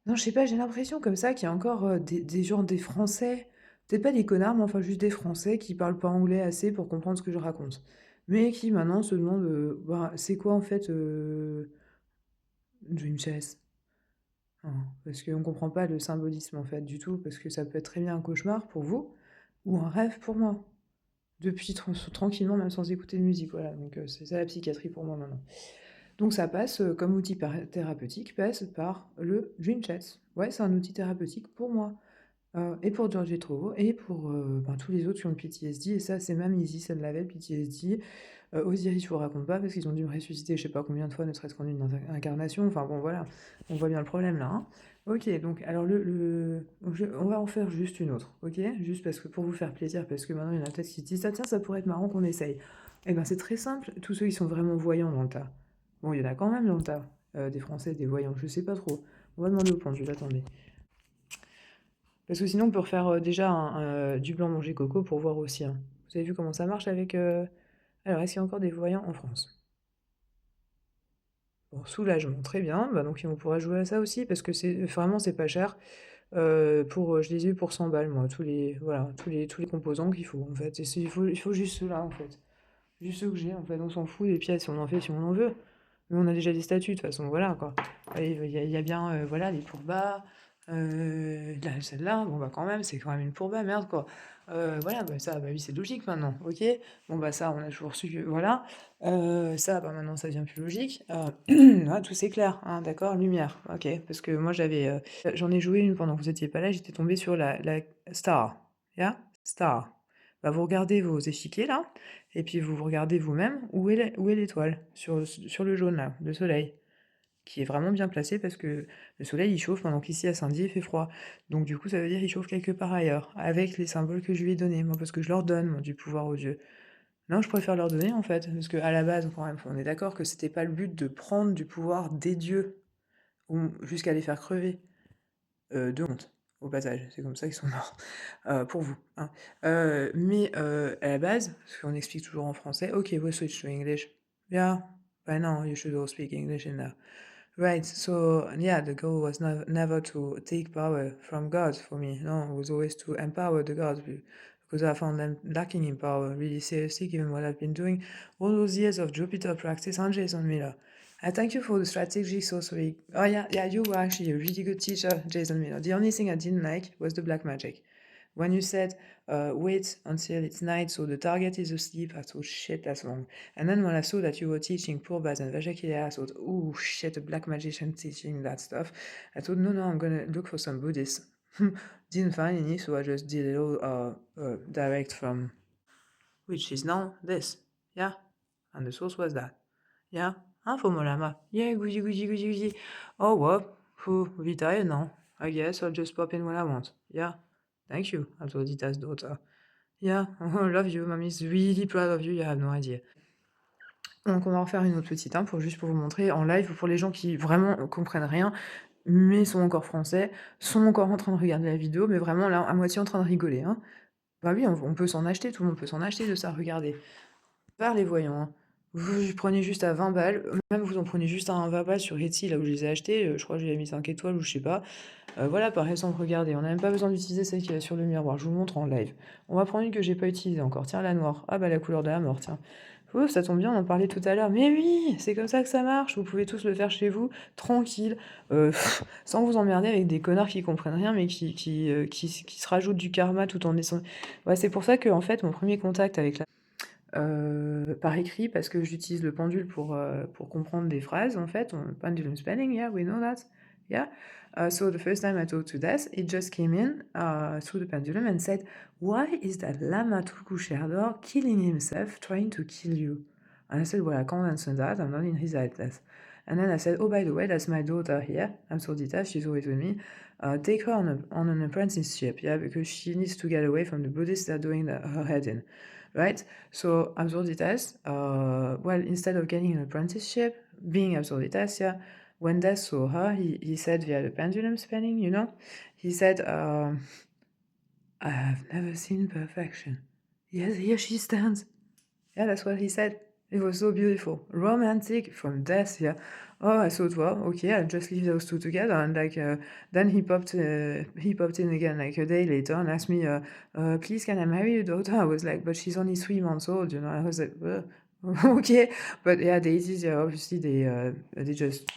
Non, je sais pas, j'ai l'impression comme ça qu'il y a encore des gens, des Français, peut-être pas des connards, mais enfin juste des Français qui parlent pas anglais assez pour comprendre ce que je raconte. Mais qui maintenant se demandent, bah, c'est quoi en fait Dream Chess? Hein, parce qu'on comprend pas le symbolisme en fait du tout, parce que ça peut être très bien un cauchemar pour vous, ou un rêve pour moi. Depuis tranquillement, même sans écouter de musique, voilà. Donc c'est ça la psychiatrie pour moi maintenant. Donc ça passe, comme outil thérapeutique, passe par le Dream Chat. Ouais, c'est un outil thérapeutique pour moi. Et pour Georgie Trovo et pour ben, tous les autres qui ont le PTSD. Et ça, c'est même Izzy, ça l'avait, le PTSD. Osiris, je vous raconte pas, parce qu'ils ont dû me ressusciter je sais pas combien de fois, ne serait-ce qu'en une incarnation. Enfin bon, voilà, on voit bien le problème là, hein. Ok, donc alors on va en faire juste une autre, ok? Juste parce que pour vous faire plaisir, parce que maintenant il y en a peut-être qui se disent, ah tiens, ça pourrait être marrant qu'on essaye. Eh ben c'est très simple, tous ceux qui sont vraiment voyants dans le tas. Bon, il y en a quand même dans le tas, des Français, des voyants, je sais pas trop. On va demander au pendule, attendez. Parce que sinon, on peut refaire déjà du blanc manger coco pour voir aussi, hein. Vous avez vu comment ça marche avec... Alors, est-ce qu'il y a encore des voyants en France? Bon, soulagement, très bien. Bah, donc, on pourra jouer à ça aussi, parce que c'est vraiment, c'est pas cher. Je les ai eu pour 100 balles, moi, voilà, tous les composants qu'il faut, en fait. Il faut juste ceux-là, en fait. Juste ceux que j'ai, en fait. On s'en fout des pièces, on en fait si on en veut. Mais on a déjà des statuts, de toute façon, voilà, quoi. Et il y a bien, voilà, les pourbas. Là, celle-là, bon, bah, quand même, c'est quand même une pourba, merde, quoi. Voilà, bah, ça, bah oui, c'est logique maintenant, ok? Bon, bah, ça, on a toujours su que, voilà. Ça, bah, maintenant, ça devient plus logique. Ah, tout c'est clair, hein, d'accord? Lumière, ok. Parce que moi, j'en ai joué une pendant que vous étiez pas là, j'étais tombée sur la star. Yeah? Star. Bah, vous regardez vos échiquiers, là, et puis vous regardez vous-même où est l'étoile sur le jaune là, le soleil, qui est vraiment bien placé parce que le soleil il chauffe pendant qu'ici à Saint-Dié il fait froid. Donc du coup ça veut dire il chauffe quelque part ailleurs, avec les symboles que je lui ai donnés, moi parce que je leur donne moi, du pouvoir aux dieux. Non, je préfère leur donner en fait, parce que à la base quand même, on est d'accord que c'était pas le but de prendre du pouvoir des dieux, ou jusqu'à les faire crever de honte. Au passage, c'est comme ça qu'ils sont morts. Pour vous, hein. Mais à la base, parce qu'on explique toujours en français, OK, we'll switch to English. Yeah, by now you should all speak English in there. Right, so yeah, the goal was never to take power from God for me. No, it was always to empower the gods because I found them lacking in power, really seriously, given what I've been doing all those years of Jupiter practice and Jason Miller. I thank you for the strategic sorcery. Oh yeah, you were actually a really good teacher, Jason Miller. The only thing I didn't like was the black magic. When you said, wait until it's night so the target is asleep, I thought, shit, that's wrong. And then when I saw that you were teaching Purbaz and Vajakile, I thought, oh shit, a black magician teaching that stuff. I thought, no, I'm gonna look for some Buddhists. Didn't find any, so I just did it all direct from, which is now this. Yeah, and the source was that. Yeah, Infomolama. Yeah, goody goody goody goody. Oh, what? Who? Vitae? No. I guess I'll just pop in when I want. Yeah. Thank you, Aphrodite's daughter. Yeah, love you, mommy's really proud of you, you have no idea. Donc on va en faire une autre petite, hein, pour vous montrer en live, pour les gens qui vraiment comprennent rien, mais sont encore français, sont encore en train de regarder la vidéo, mais vraiment là, à moitié en train de rigoler, hein. Bah oui, on peut s'en acheter, tout le monde peut s'en acheter de ça, regardez. Par les voyants, hein. Vous prenez juste à 20 balles, même vous en prenez juste à un 20 balles sur Etsy, là où je les ai achetés, je crois que j'ai mis 5 étoiles ou je sais pas. Voilà, par exemple, regardez, on n'a même pas besoin d'utiliser celle qui est sur le miroir, je vous montre en live. On va prendre une que j'ai pas utilisée encore, tiens, la noire. Ah bah la couleur de la mort, tiens. Ouf, ça tombe bien, on en parlait tout à l'heure. Mais oui, c'est comme ça que ça marche, vous pouvez tous le faire chez vous, tranquille, sans vous emmerder avec des connards qui comprennent rien, mais qui se rajoutent du karma tout en laissant... Ouais, c'est pour ça que, en fait, mon premier contact avec la par écrit parce que j'utilise le pendule pour comprendre des phrases en fait. Pendulum spelling, yeah, we know that. Yeah. So the first time I talked to Des, it just came in through the pendulum and said, "Why is that Lama Trukusherdor killing himself, trying to kill you?" And I said, "Well, I can't answer that. I'm not in his atlas." And then I said, "Oh, by the way, that's my daughter here. I'm Sordita. She's always with me. Take her on an apprenticeship, yeah, because she needs to get away from the Buddhists that are doing her head in." Right? So Absurditas, well, instead of getting an apprenticeship, being Absurditas, yeah, when Des saw her, he said via the pendulum spelling, he said, I have never seen perfection. Yes, here she stands. Yeah, that's what he said. It was so beautiful, romantic from death. Yeah. Oh, I thought, well, okay, I'll just leave those two together. And like, then he popped in again like a day later and asked me, please, can I marry your daughter? I was like, but she's only 3 months old, you know. I was like, okay, but yeah, daisies, yeah, obviously they just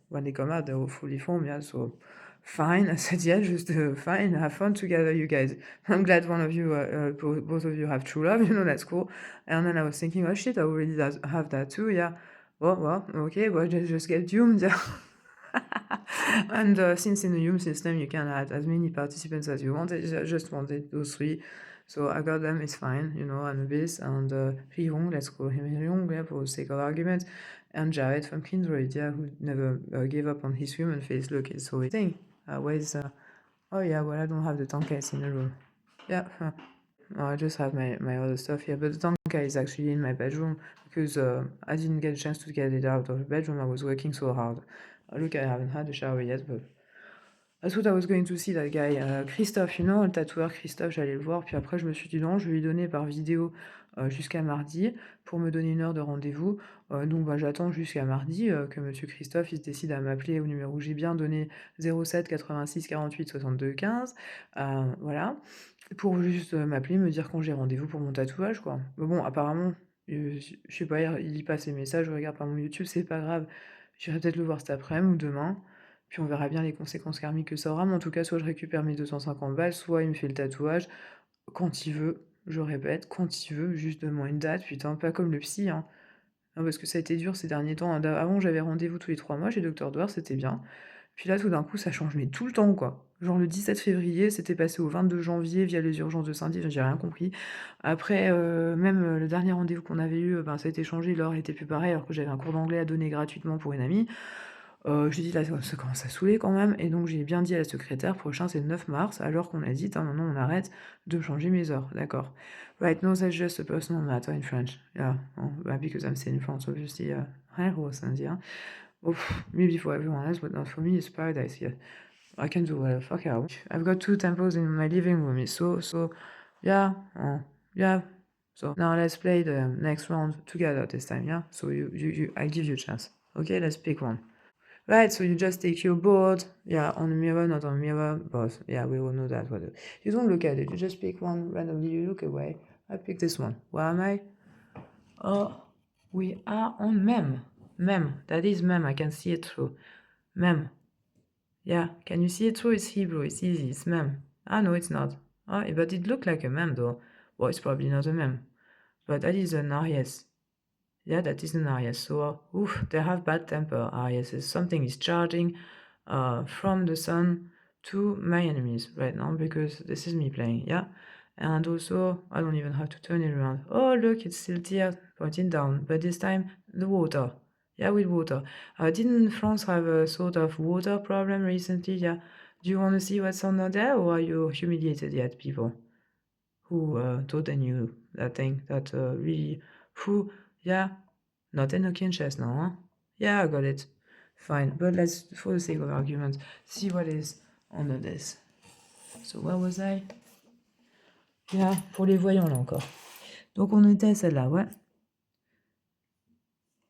when they come out, they're all fully formed, yeah. So fine, I said, yeah, just fine, have fun together, you guys. I'm glad one of you, both of you have true love, you know, that's cool. And then I was thinking, oh shit, I already have that too, yeah. Well, okay, well, just get doomed, yeah. And since in the Hume system you can add as many participants as you want, I just wanted those three. So I got them, it's fine, you know, Anubis and Rihong, let's call him Rihong, yeah, for the sake of argument, and Jared from Kindred, yeah, who never gave up on his human face. Look, it's always thing. Where's, oh yeah, well, I don't have the Tonka in the room. Yeah, I just have my other stuff here, but the Tonka is actually in my bedroom because I didn't get a chance to get it out of the bedroom. I was working so hard. Look, I haven't had a shower yet, but I thought I was going to see that guy, Christophe, you know, le tatoueur Christophe, j'allais le voir, puis après je me suis dit non, je vais lui donner par vidéo jusqu'à mardi pour me donner une heure de rendez-vous. Donc bah, j'attends jusqu'à mardi que monsieur Christophe il se décide à m'appeler au numéro que j'ai bien donné 07 86 48 62 15. Voilà, pour juste m'appeler, me dire quand j'ai rendez-vous pour mon tatouage, quoi. Mais bon, apparemment, je sais pas, il lit pas ses messages, je regarde pas mon YouTube, c'est pas grave. J'irai peut-être le voir cet après-midi ou demain. Puis on verra bien les conséquences karmiques que ça aura, mais en tout cas, soit je récupère mes 250 balles, soit il me fait le tatouage quand il veut, je répète, quand il veut, juste donne-moi une date, putain, pas comme le psy, hein. Non, parce que ça a été dur ces derniers temps, hein. Avant, j'avais rendez-vous tous les 3 mois chez Docteur Douar, c'était bien. Puis là, tout d'un coup, ça change, mais tout le temps, quoi. Genre le 17 février, c'était passé au 22 janvier via les urgences de Saint-Yves, j'ai rien compris. Après, même le dernier rendez-vous qu'on avait eu, ben, ça a été changé, l'heure était plus pareil, alors que j'avais un cours d'anglais à donner gratuitement pour une amie. J'ai dit: «Là, ça commence à saouler quand même», et donc j'ai bien dit à la secrétaire: «Prochain, c'est le 9 mars», alors qu'on a dit: «Attends, maintenant on arrête de changer mes heures». D'accord. Right, no, that's just a personal matter in French. Yeah, because I'm staying in France, obviously, hein. Maybe for everyone else, but not for me, it's paradise here. I can do whatever the fuck I want. I've got 2 temples in my living room, so yeah, yeah. So now let's play the next round together this time, yeah? So I give you a chance. Okay, let's pick one. Right, so you just take your board, yeah, on the mirror, not on mirror, both. Yeah, we all know that. You don't look at it, you just pick one randomly, you look away. I pick this one. Where am I? Oh, we are on mem. Mem, that is mem, I can see it through. Mem. Yeah, can you see it through? It's Hebrew, it's easy, it's mem. Ah, no, it's not. Ah, but it looked like a mem, though. Well, it's probably not a mem. But that is an Aries. Yeah, that is an Aries. So, they have bad temper, Aries. Something is charging from the sun to my enemies right now, because this is me playing, yeah? And also, I don't even have to turn it around. Oh, look, it's still here, pointing down, but this time, the water. Yeah, with water. Didn't France have a sort of water problem recently? Yeah. Do you want to see what's under there, or are you humiliated yet, people who taught you that thing that really, who, yeah, not Enochian chess now, huh? Yeah, I got it. Fine, but let's, for the sake of argument, see what is under this. So where was I? Yeah, pour les voyants là encore. Donc on était à celle-là, ouais.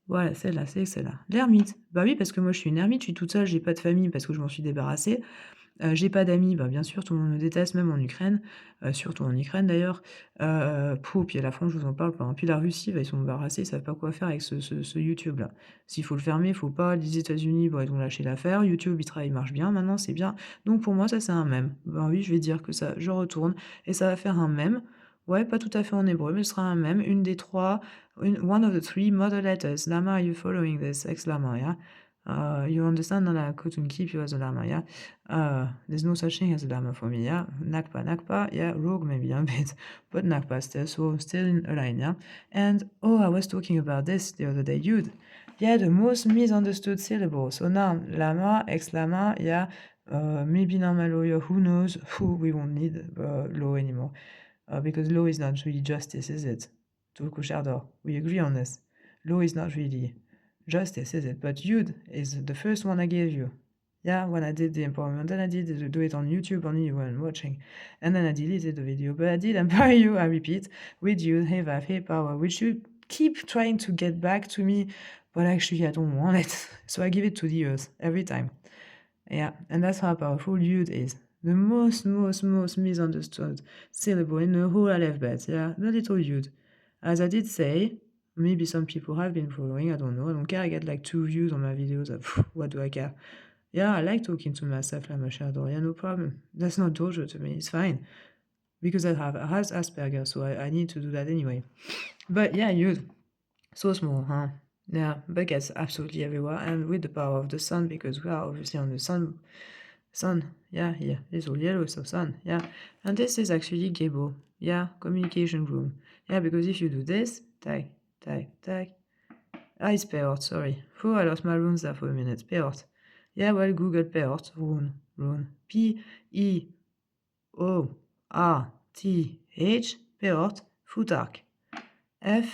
Voilà, celle-là, c'est celle-là. L'ermite. Bah oui, parce que moi je suis une ermite, je suis toute seule, j'ai pas de famille parce que je m'en suis débarrassée. J'ai pas d'amis, bah bien sûr, tout le monde me déteste, même en Ukraine, surtout en Ukraine d'ailleurs. Puis la France, je vous en parle pas, hein. Puis la Russie, bah, ils sont embarrassés, ils savent pas quoi faire avec ce YouTube là. S'il faut le fermer, faut pas. Les États-Unis, bah, ils ont lâché l'affaire. YouTube, il marche bien maintenant, c'est bien. Donc pour moi, ça c'est un mème. Ben oui, je vais dire que ça, je retourne et ça va faire un mème. Ouais, pas tout à fait en hébreu, mais ce sera un mème, une des trois, one of the three mother letters. Lama, are you following this? Ex-lama, yeah? You understand that I couldn't keep you as a lama, yeah? There's no such thing as a lama for me, yeah? Nakpa, yeah, rogue maybe a bit, but Nakpa still, so still in a line, yeah? And, I was talking about this the other day, Yud. Yeah, the most misunderstood syllable. So now, lama, ex-lama, yeah, maybe now my lawyer, who knows, we won't need law anymore. Because law is not really justice, is it? We agree on this. Law is not really justice, is it? But Yud is the first one I gave you. Yeah, when I did the empowerment, then I did do it on YouTube, only you weren't watching. And then I deleted the video, but I did empower you, I repeat, with Yud, hey Vav, hey Power, which you keep trying to get back to me, but actually I don't want it. So I give it to the earth every time. Yeah, and that's how powerful Yud is. The most misunderstood syllable in the whole alphabet. Yeah, the little Yud. As I did say, maybe some people have been following, I don't know. I don't care. I get like 2 views on my videos. What do I care? Yeah, I like talking to myself like my shadow. Yeah, no problem. That's not torture to me. It's fine. Because I have Asperger, so I need to do that anyway. But yeah, Yud. So small, huh? Yeah, buckets absolutely everywhere, and with the power of the sun, because we are obviously on the sun, yeah, here, it's all yellow, so sun, yeah. And this is actually Gable, yeah, communication room, yeah, because if you do this, tag, tag, tag, it's Peort, sorry. Oh, I lost my runes there for a minute, Peort. Yeah, well, Google Peort, rune, P-E-O-R-T-H, Peort, Futark, Futark.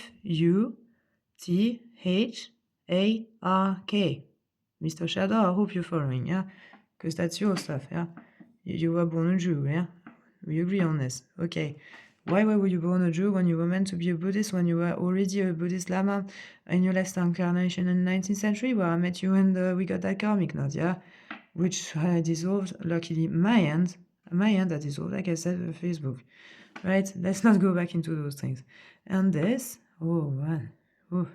Mr. Shadow, I hope you're following, yeah? Because that's your stuff, yeah? You were born a Jew, yeah? We agree on this. Okay. Why were you born a Jew when you were meant to be a Buddhist, when you were already a Buddhist Lama in your last incarnation in the 19th century, where I met you and we got that karmic knot, yeah? Which I dissolved, luckily, my hand that dissolved, like I said, Facebook. Right? Let's not go back into those things. And this, oh, man. Oh.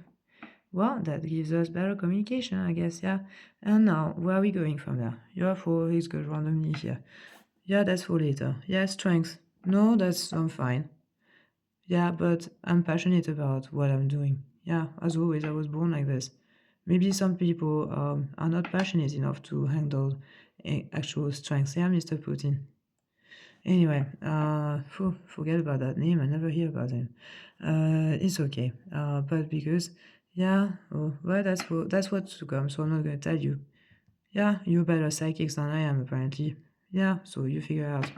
Well, that gives us better communication, I guess, yeah. And now, where are we going from there? Yeah, for is good randomly here. Yeah, that's for later. Yeah, strength. No, I'm fine. Yeah, but I'm passionate about what I'm doing. Yeah, as always, I was born like this. Maybe some people are not passionate enough to handle actual strength. Yeah, Mr. Putin. Anyway, forget about that name. I never hear about him. It's okay. But because, yeah, well, that's what's to come. So I'm not gonna tell you. Yeah, you're better psychics than I am, apparently. Yeah, so you figure out.